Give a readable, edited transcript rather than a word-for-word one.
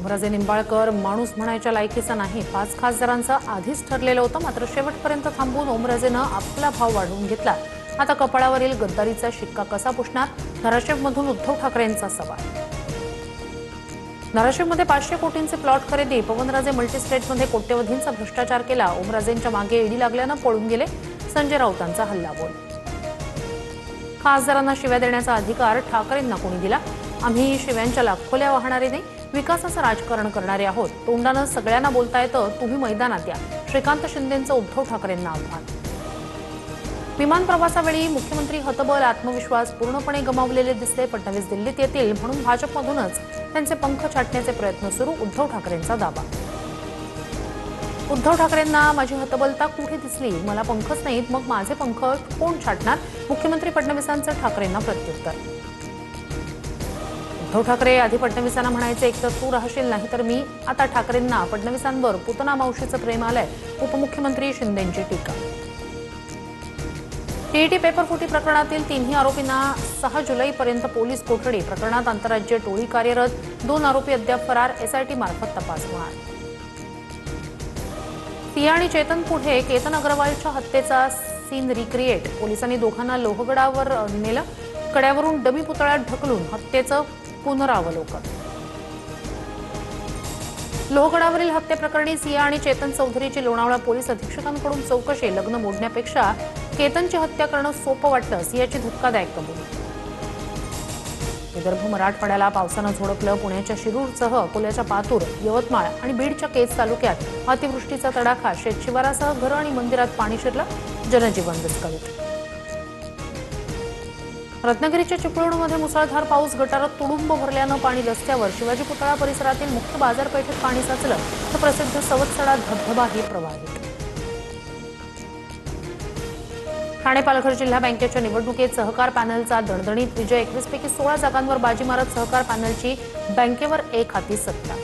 ओमराजे निंबाळकर माणूस म्हणायच्या लायकीचा नाही. 5 खासदारांचं आधीच ठरलेलं होतं, मात्र शेवटपर्यंत थांबून ओमराजेनं आपला भाव वाढवून घेतला. आता कपाळावरील गद्दारीचा शिक्का कसा पुसणार? धाराशिवमधून उद्धव ठाकरेंचा सवाल. धाराशिवमध्ये 500 कोटींचे प्लॉट खरेदी. पवनराजे मल्टीस्टेटमध्ये कोट्यवधींचा भ्रष्टाचार केला. ओमराजेंच्या मागे ईडी लागल्यानं पळून गेले. संजय राऊतांचा हल्लाबोल. खासदारांना शिव्या देण्याचा अधिकार ठाकरेंना कोणी दिला? आम्ही शिव्यांच्या लाखोल्या वाहणारे नाही, विकासाचं राजकारण करणारे आहोत. तोंडानं सगळ्यांना बोलता येतं, तुम्ही मैदानात या. श्रीकांत शिंदेंचं उद्धव ठाकरेंना आव्हान. विमान प्रवासावेळी मुख्यमंत्री हतबल, आत्मविश्वास पूर्णपणे गमावलेले दिसले. फडणवीस दिल्लीत येतील म्हणून भाजपमधूनच त्यांचे पंख छाटण्याचे प्रयत्न सुरू. उद्धव ठाकरेंचा दावा. उद्धव ठाकरेंना माझी हतबलता कुठे दिसली? मला पंखच नाहीत, मग माझे पंख कोण छाटणार? मुख्यमंत्री फडणवीसांचं ठाकरेंना प्रत्युत्तर. उद्धव ठाकरे आधी फडणवीसांना म्हणायचे, एक तर तू राहशील, नाही तर मी. आता ठाकरेंना फडणवीसांवर पुतना मावशीचं प्रेम आलंय. उपमुख्यमंत्री शिंदेंची टीका. टीईटी पेपरफुटी प्रकरणातील तिन्ही आरोपींना 6 जुलैपर्यंत पोलीस कोठडी. प्रकरणात आंतरराज्य टोळी कार्यरत. 2 आरोपी अद्याप फरार. एसआयटी मार्फत तपास होणार. सिया आणि चेतन पुढे केतन अग्रवालच्या हत्येचा सीन रिक्रिएट. पोलिसांनी दोघांना लोहगडावर नेलं. कड्यावरून डमी पुतळ्यात ढकलून हत्येचं पुनरावलोकन. लोहगडावरील हत्येप्रकरणी सिया आणि चेतन चौधरीची लोणावळा पोलीस अधीक्षकांकडून चौकशी. लग्न मोडण्यापेक्षा केतनची हत्या करणं सोपं वाटलं. सियाची धक्कादायक कबुली. विदर्भ मराठवाड्याला पावसानं झोडपलं. पुण्याच्या शिरूरसह अकोल्याच्या पातूर, यवतमाळ आणि बीडच्या केज तालुक्यात अतिवृष्टीचा तडाखा. शेतशिवारासह घरं आणि मंदिरात पाणी शिरलं. जनजीवन विस्कळीत. रत्नागिरीच्या चिपळूणमध्ये मुसळधार पाऊस. गटारात तुडुंब भरल्यानं पाणी रस्त्यावर. शिवाजी पुतळा परिसरातील मुख्य बाजारपेठेत पाणी साचलं. तर प्रसिद्ध सवत्सडा धबधबाही प्रवाहित. ठाणे पालघर जिल्हा बँकेच्या निवडणुकीत सहकार पॅनलचा दणदणीत विजय. 21 पैकी 16 जागांवर बाजी मारत सहकार पॅनलची बँकेवर एक हाती सत्ता.